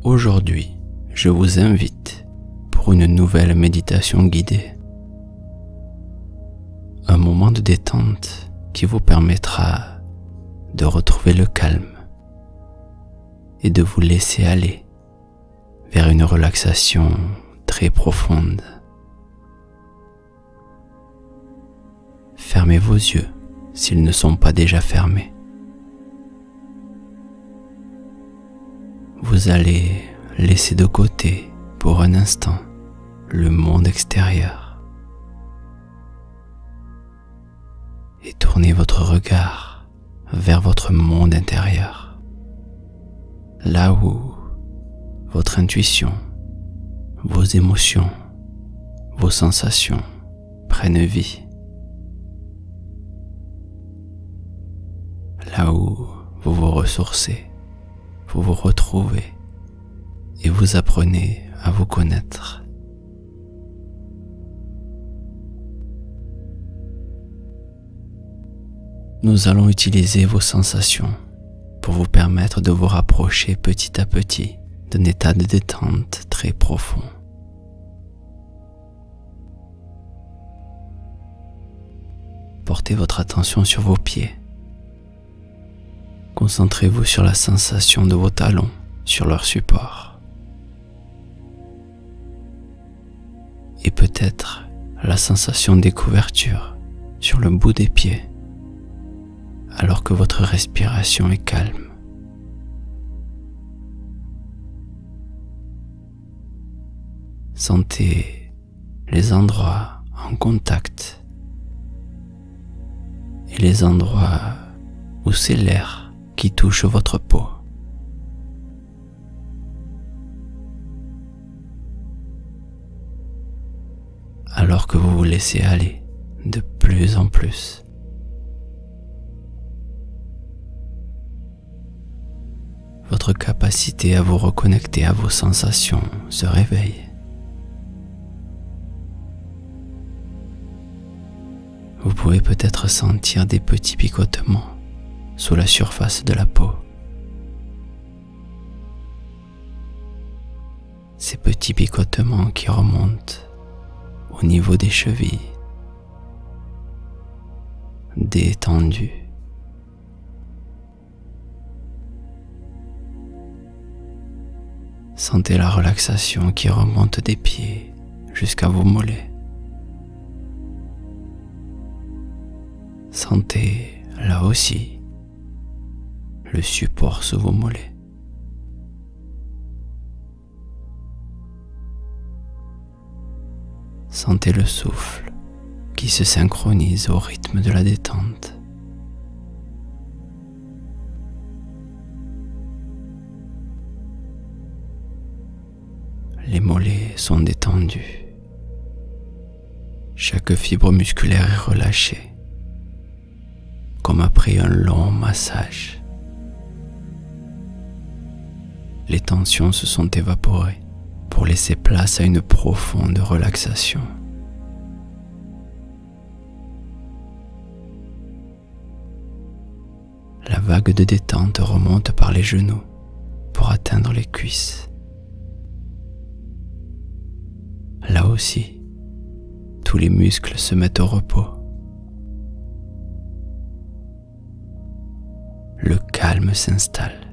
Aujourd'hui, je vous invite pour une nouvelle méditation guidée. Un moment de détente qui vous permettra de retrouver le calme et de vous laisser aller vers une relaxation très profonde. Fermez vos yeux s'ils ne sont pas déjà fermés. Vous allez laisser de côté pour un instant le monde extérieur et tournez votre regard vers votre monde intérieur, là où votre intuition, vos émotions, vos sensations prennent vie, là où vous vous ressourcez, vous vous retrouvez et vous apprenez à vous connaître. Nous allons utiliser vos sensations pour vous permettre de vous rapprocher petit à petit d'un état de détente très profond. Portez votre attention sur vos pieds. Concentrez-vous sur la sensation de vos talons sur leur support. Et peut-être la sensation des couvertures sur le bout des pieds, alors que votre respiration est calme. Sentez les endroits en contact et les endroits où c'est l'air qui touche votre peau. Alors que vous vous laissez aller de plus en plus. Votre capacité à vous reconnecter à vos sensations se réveille. Vous pouvez peut-être sentir des petits picotements sous la surface de la peau. Ces petits picotements qui remontent au niveau des chevilles, détendus. Sentez la relaxation qui remonte des pieds jusqu'à vos mollets. Sentez là aussi le support sous vos mollets. Sentez le souffle qui se synchronise au rythme de la détente. Les mollets sont détendus. Chaque fibre musculaire est relâchée, comme après un long massage. Les tensions se sont évaporées pour laisser place à une profonde relaxation. La vague de détente remonte par les genoux pour atteindre les cuisses. Là aussi, tous les muscles se mettent au repos. Le calme s'installe.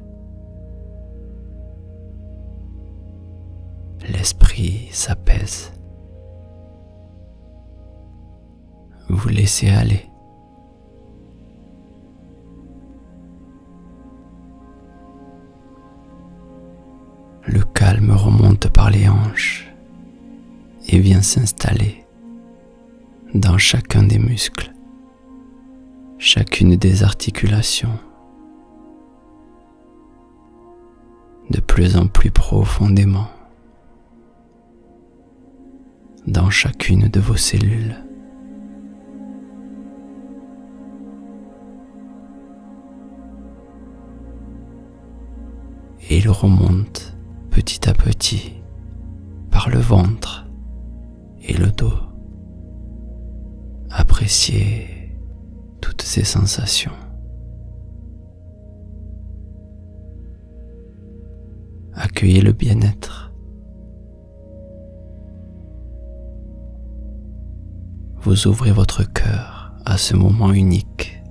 L'esprit s'apaise. Vous laissez aller. Le calme remonte par les hanches et vient s'installer dans chacun des muscles, chacune des articulations, de plus en plus profondément dans chacune de vos cellules. Et il remonte petit à petit par le ventre et le dos. Appréciez toutes ces sensations. Accueillez le bien-être. Vous ouvrez votre cœur à ce moment unique.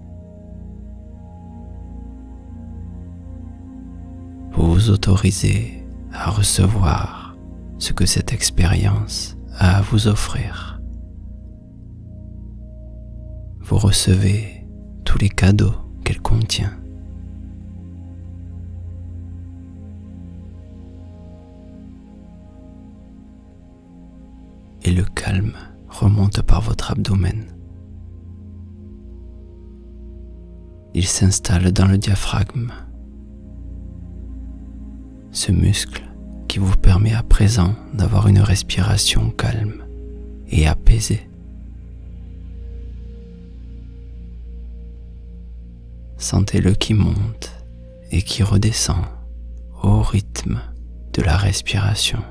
Vous vous autorisez à recevoir ce que cette expérience a à vous offrir. Vous recevez tous les cadeaux qu'elle contient. Et le calme remonte par votre abdomen. Il s'installe dans le diaphragme, ce muscle qui vous permet à présent d'avoir une respiration calme et apaisée. Sentez-le qui monte et qui redescend au rythme de la respiration.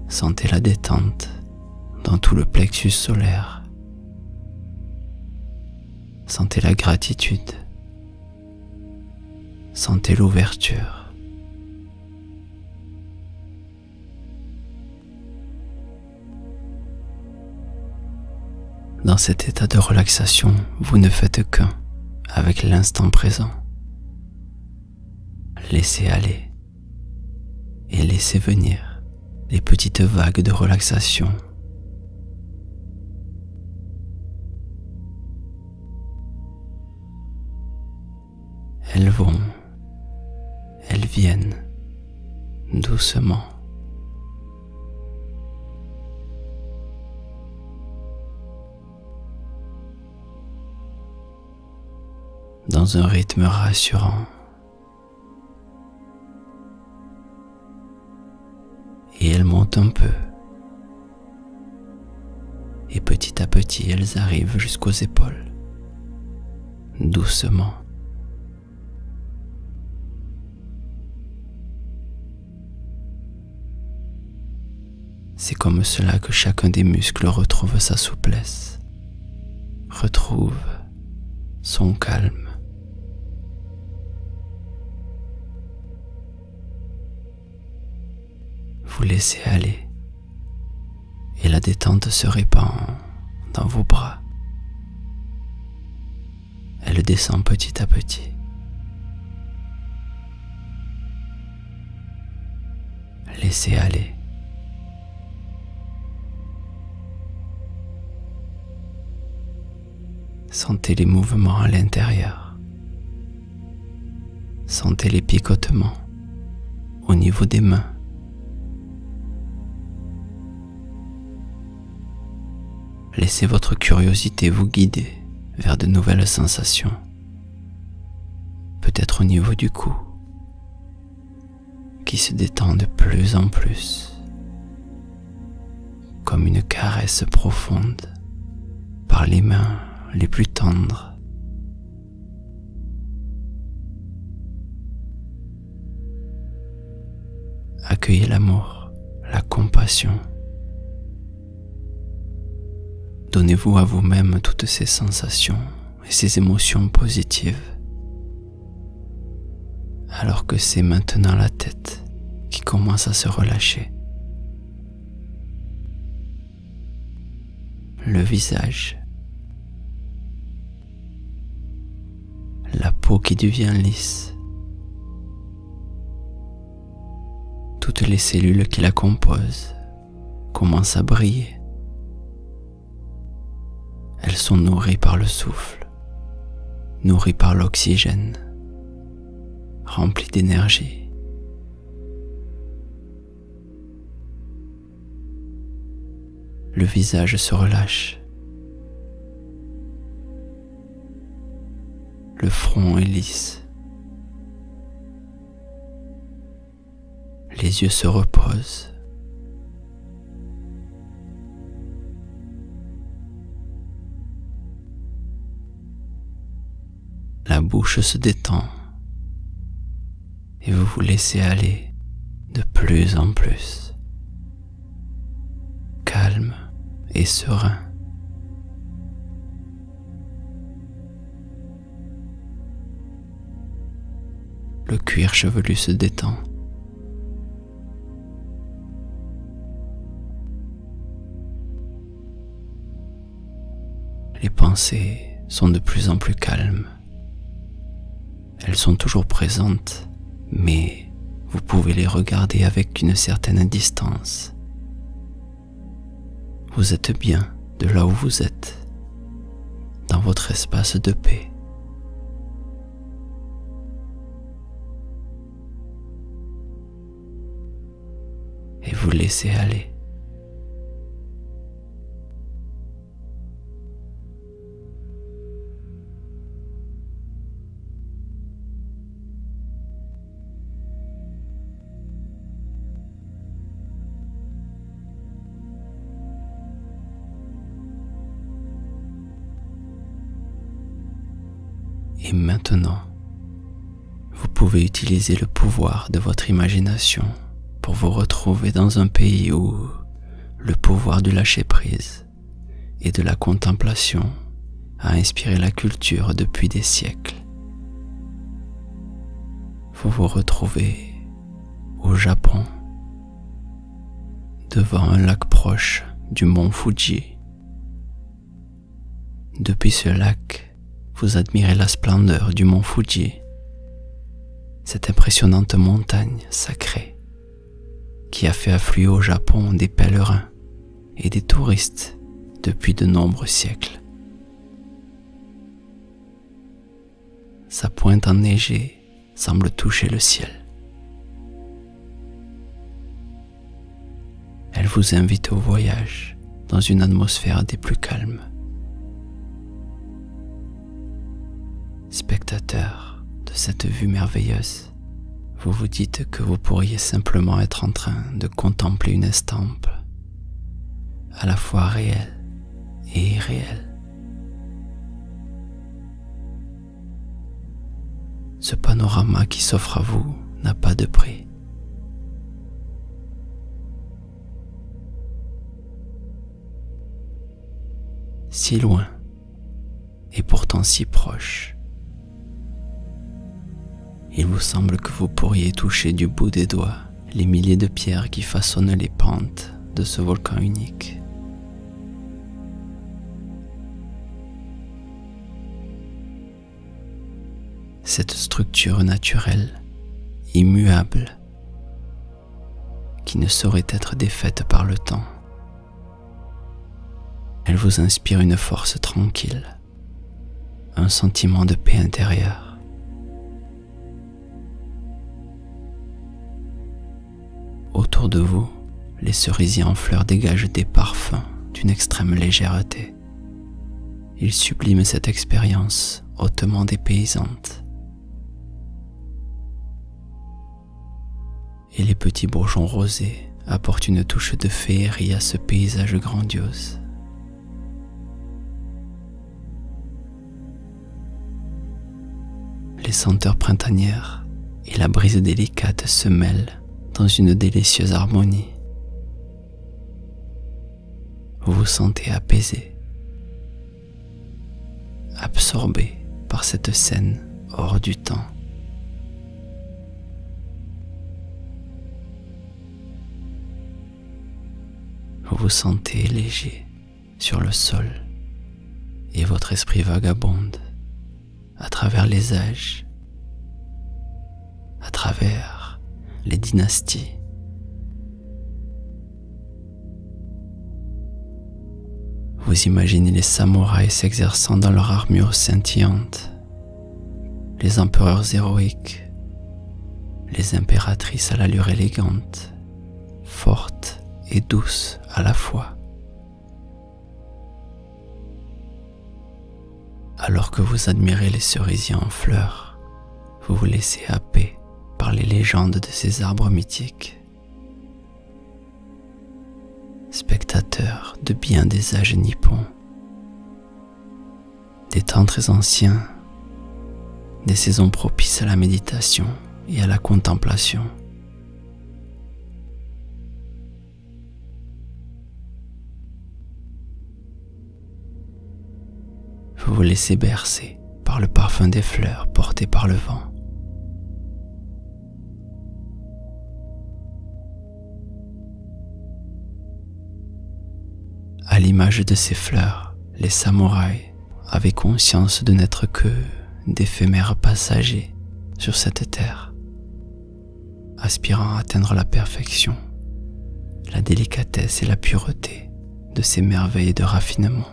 Sentez la détente dans tout le plexus solaire. Sentez la gratitude. Sentez l'ouverture. Dans cet état de relaxation, vous ne faites qu'un avec l'instant présent. Laissez aller et laissez venir les petites vagues de relaxation. Elles vont, elles viennent doucement. Dans un rythme rassurant. Et elles montent un peu. Et petit à petit, elles arrivent jusqu'aux épaules. Doucement. C'est comme cela que chacun des muscles retrouve sa souplesse, retrouve son calme. Vous laissez aller et la détente se répand dans vos bras. Elle descend petit à petit. Laissez aller. Sentez les mouvements à l'intérieur. Sentez les picotements au niveau des mains. Laissez votre curiosité vous guider vers de nouvelles sensations, peut-être au niveau du cou, qui se détend de plus en plus, comme une caresse profonde par les mains les plus tendres. Accueillez l'amour, la compassion. Donnez-vous à vous-même toutes ces sensations et ces émotions positives, alors que c'est maintenant la tête qui commence à se relâcher. Le visage, la peau qui devient lisse, toutes les cellules qui la composent commencent à briller. Elles sont nourries par le souffle, nourries par l'oxygène, remplies d'énergie. Le visage se relâche. Le front est lisse. Les yeux se reposent. La bouche se détend et vous vous laissez aller de plus en plus, calme et serein. le cuir chevelu se détend. Les pensées sont de plus en plus calmes. Elles sont toujours présentes, mais vous pouvez les regarder avec une certaine distance. Vous êtes bien de là où vous êtes, dans votre espace de paix. Et vous laissez aller. Et maintenant, vous pouvez utiliser le pouvoir de votre imagination pour vous retrouver dans un pays où le pouvoir du lâcher-prise et de la contemplation a inspiré la culture depuis des siècles. Vous vous retrouvez au Japon, devant un lac proche du mont Fuji. Depuis ce lac, vous admirez la splendeur du mont Fuji, cette impressionnante montagne sacrée qui a fait affluer au Japon des pèlerins et des touristes depuis de nombreux siècles. Sa pointe enneigée semble toucher le ciel. Elle vous invite au voyage dans une atmosphère des plus calmes. Spectateur de cette vue merveilleuse, vous vous dites que vous pourriez simplement être en train de contempler une estampe, à la fois réelle et irréelle. Ce panorama qui s'offre à vous n'a pas de prix. Si loin et pourtant si proche, il vous semble que vous pourriez toucher du bout des doigts les milliers de pierres qui façonnent les pentes de ce volcan unique. Cette structure naturelle, immuable, qui ne saurait être défaite par le temps. Elle vous inspire une force tranquille, un sentiment de paix intérieure. Autour de vous, les cerisiers en fleurs dégagent des parfums d'une extrême légèreté. Ils subliment cette expérience hautement dépaysante. Et les petits bourgeons rosés apportent une touche de féerie à ce paysage grandiose. Les senteurs printanières et la brise délicate se mêlent dans une délicieuse harmonie. Vous vous sentez apaisé, absorbé par cette scène hors du temps. Vous vous sentez léger sur le sol et votre esprit vagabonde à travers les âges, à travers les dynasties. Vous imaginez les samouraïs s'exerçant dans leur armure scintillante, les empereurs héroïques, les impératrices à l'allure élégante, fortes et douces à la fois. Alors que vous admirez les cerisiers en fleurs, vous vous laissez happer par les légendes de ces arbres mythiques. Spectateur de bien des âges nippons, des temps très anciens, des saisons propices à la méditation et à la contemplation. Vous vous laissez bercer par le parfum des fleurs porté par le vent. À l'image de ces fleurs, les samouraïs avaient conscience de n'être que d'éphémères passagers sur cette terre, aspirant à atteindre la perfection, la délicatesse et la pureté de ces merveilles de raffinement.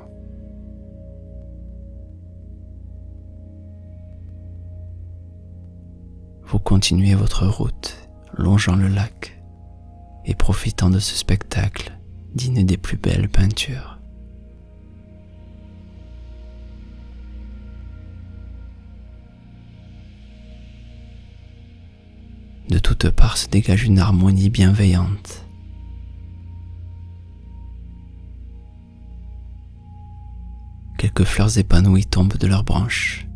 Vous continuez votre route, longeant le lac et profitant de ce spectacle digne des plus belles peintures. De toutes parts se dégage une harmonie bienveillante. Quelques fleurs épanouies tombent de leurs branches,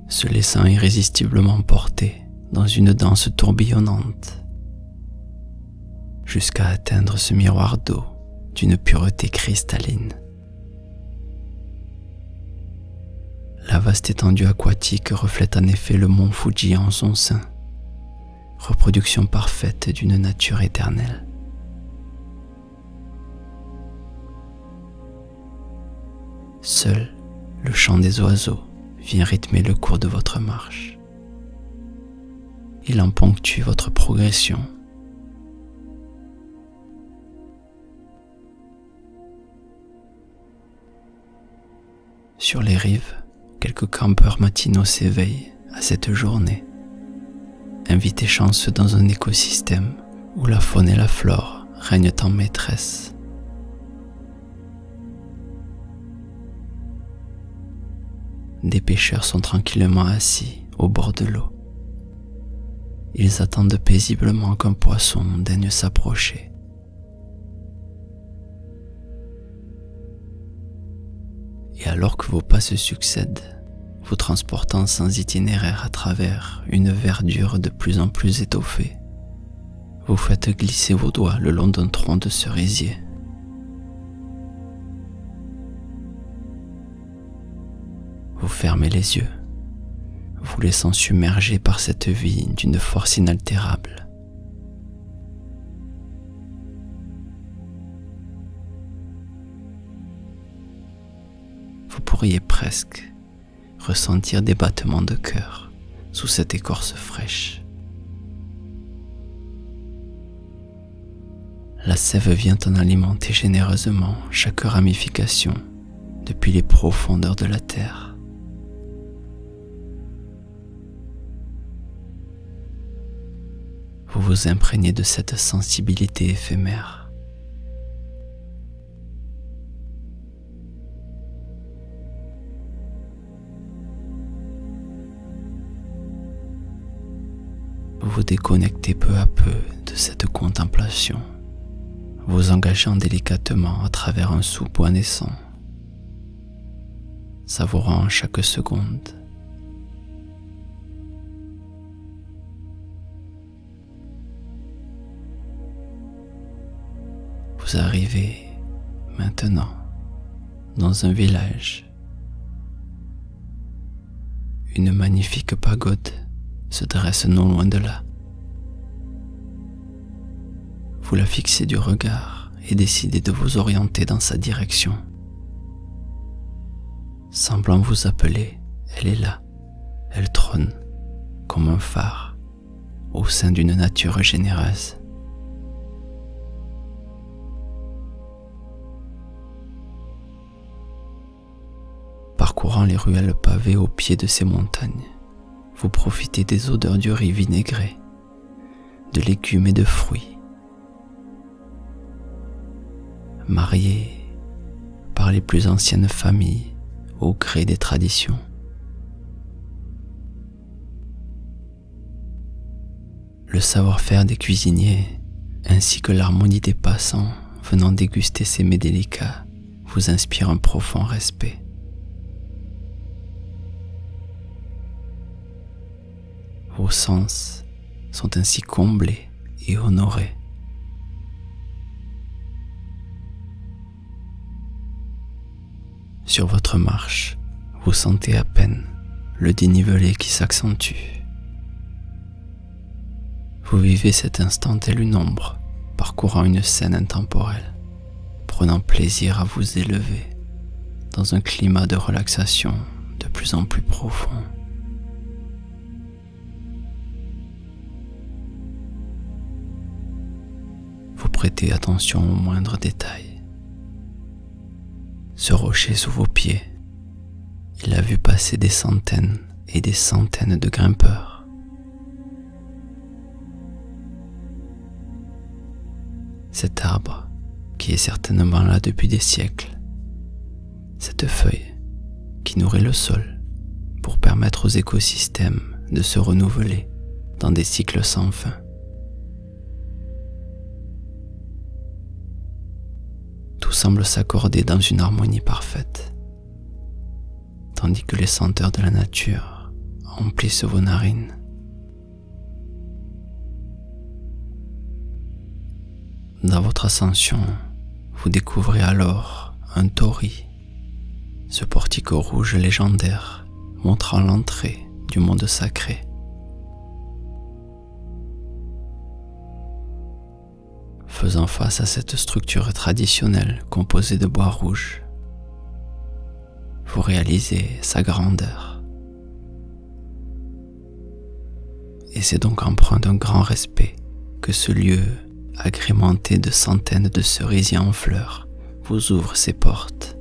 se laissant irrésistiblement porter dans une danse tourbillonnante, jusqu'à atteindre ce miroir d'eau d'une pureté cristalline. La vaste étendue aquatique reflète en effet le mont Fuji en son sein, reproduction parfaite d'une nature éternelle. Seul le chant des oiseaux vient rythmer le cours de votre marche. Il en ponctue votre progression. Sur les rives, quelques campeurs matinaux s'éveillent à cette journée, invités chanceux dans un écosystème où la faune et la flore règnent en maîtresse. Des pêcheurs sont tranquillement assis au bord de l'eau. Ils attendent paisiblement qu'un poisson daigne s'approcher. Et alors que vos pas se succèdent, vous transportant sans itinéraire à travers une verdure de plus en plus étoffée, vous faites glisser vos doigts le long d'un tronc de cerisier. Vous fermez les yeux, vous laissant submerger par cette vie d'une force inaltérable. Vous pourriez presque ressentir des battements de cœur sous cette écorce fraîche. La sève vient en alimenter généreusement chaque ramification depuis les profondeurs de la terre. Vous vous imprégnez de cette sensibilité éphémère. Vous vous déconnectez peu à peu de cette contemplation, vous engageant délicatement à travers un sous-bois naissant, savourant chaque seconde. Vous arrivez maintenant dans un village. Une magnifique pagode se dresse non loin de là. Vous la fixez du regard et décidez de vous orienter dans sa direction. Semblant vous appeler, elle est là. Elle trône comme un phare au sein d'une nature généreuse. Parcourant les ruelles pavées au pied de ces montagnes, vous profitez des odeurs du riz vinaigré, de légumes et de fruits. Mariés par les plus anciennes familles au gré des traditions. Le savoir-faire des cuisiniers ainsi que l'harmonie des passants venant déguster ces mets délicats vous inspire un profond respect. Vos sens sont ainsi comblés et honorés. Sur votre marche, vous sentez à peine le dénivelé qui s'accentue. Vous vivez cet instant tel une ombre parcourant une scène intemporelle, prenant plaisir à vous élever dans un climat de relaxation de plus en plus profond. Vous prêtez attention aux moindres détails. Ce rocher sous vos pieds, il a vu passer des centaines et des centaines de grimpeurs. Cet arbre, qui est certainement là depuis des siècles, cette feuille qui nourrit le sol pour permettre aux écosystèmes de se renouveler dans des cycles sans fin. Tout semble s'accorder dans une harmonie parfaite, tandis que les senteurs de la nature emplissent vos narines. Dans votre ascension, vous découvrez alors un torii, ce portique rouge légendaire montrant l'entrée du monde sacré. Faisant face à cette structure traditionnelle composée de bois rouge, vous réalisez sa grandeur. Et c'est donc empreint d'un grand respect que ce lieu, agrémenté de centaines de cerisiers en fleurs, vous ouvre ses portes.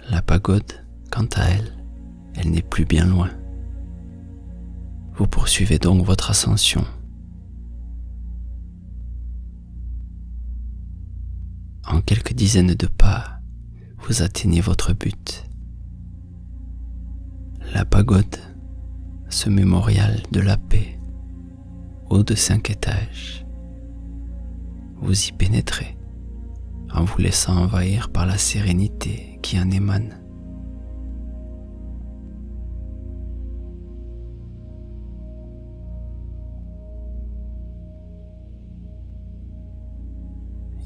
La pagode, quant à elle, elle n'est plus bien loin. Vous poursuivez donc votre ascension. En quelques dizaines de pas, vous atteignez votre but. La pagode, ce mémorial de la paix, haut de 5 étages. Vous y pénétrez, en vous laissant envahir par la sérénité qui en émane.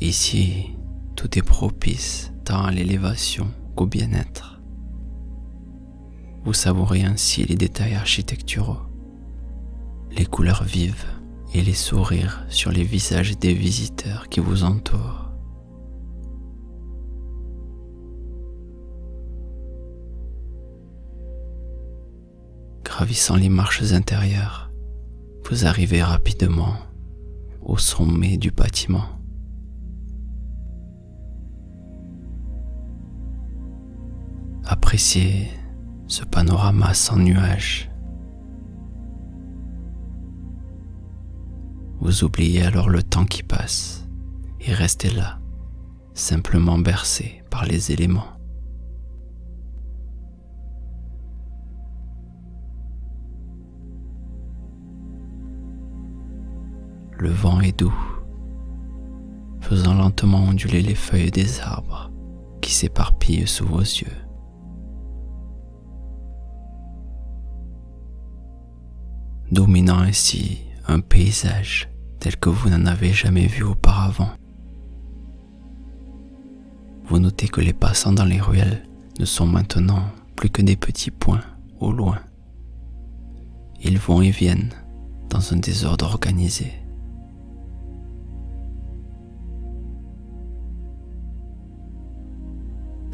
Ici, tout est propice tant à l'élévation qu'au bien-être. Vous savourez ainsi les détails architecturaux, les couleurs vives et les sourires sur les visages des visiteurs qui vous entourent. Gravissant les marches intérieures, vous arrivez rapidement au sommet du bâtiment. Appréciez ce panorama sans nuages. Vous oubliez alors le temps qui passe et restez là, simplement bercé par les éléments. Le vent est doux, faisant lentement onduler les feuilles des arbres qui s'éparpillent sous vos yeux. Dominant ainsi un paysage tel que vous n'en avez jamais vu auparavant. Vous notez que les passants dans les ruelles ne sont maintenant plus que des petits points au loin. Ils vont et viennent dans un désordre organisé.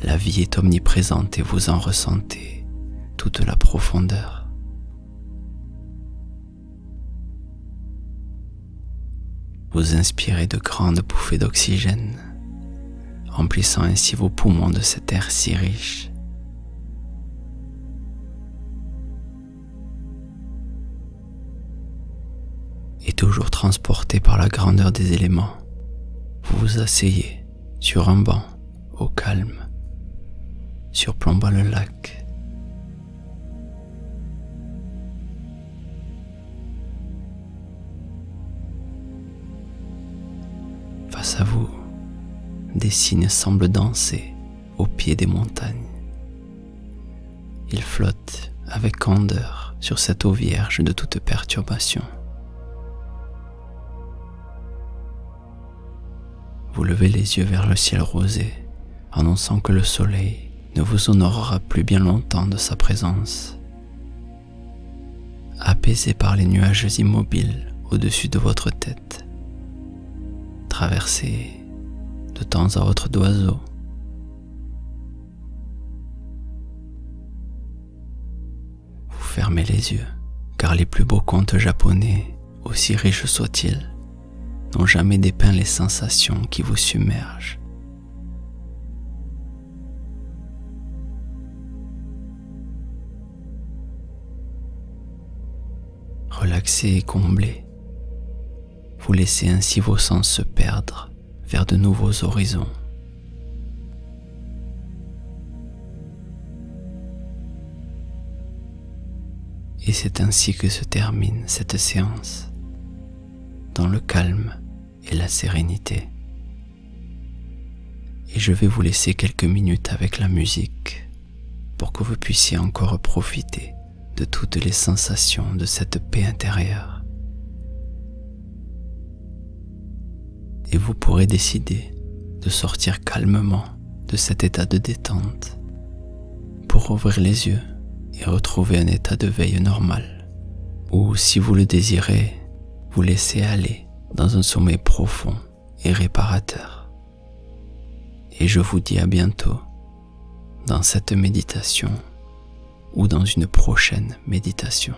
La vie est omniprésente et vous en ressentez toute la profondeur. Vous inspirez de grandes bouffées d'oxygène, emplissant ainsi vos poumons de cet air si riche. Et toujours transporté par la grandeur des éléments, vous vous asseyez sur un banc au calme, surplombant le lac. Face à vous, des cygnes semblent danser au pied des montagnes. Ils flottent avec candeur sur cette eau vierge de toute perturbation. Vous levez les yeux vers le ciel rosé, annonçant que le soleil ne vous honorera plus bien longtemps de sa présence. apaisé par les nuages immobiles au-dessus de votre tête, traversé de temps à autre d'oiseaux. Vous fermez les yeux, car les plus beaux contes japonais, aussi riches soient-ils, n'ont jamais dépeint les sensations qui vous submergent. Relaxé et comblé, vous laissez ainsi vos sens se perdre vers de nouveaux horizons. Et c'est ainsi que se termine cette séance, dans le calme et la sérénité. Et je vais vous laisser quelques minutes avec la musique pour que vous puissiez encore profiter de toutes les sensations de cette paix intérieure. Et vous pourrez décider de sortir calmement de cet état de détente pour ouvrir les yeux et retrouver un état de veille normal, ou si vous le désirez, vous laisser aller dans un sommeil profond et réparateur. Et je vous dis à bientôt dans cette méditation ou dans une prochaine méditation.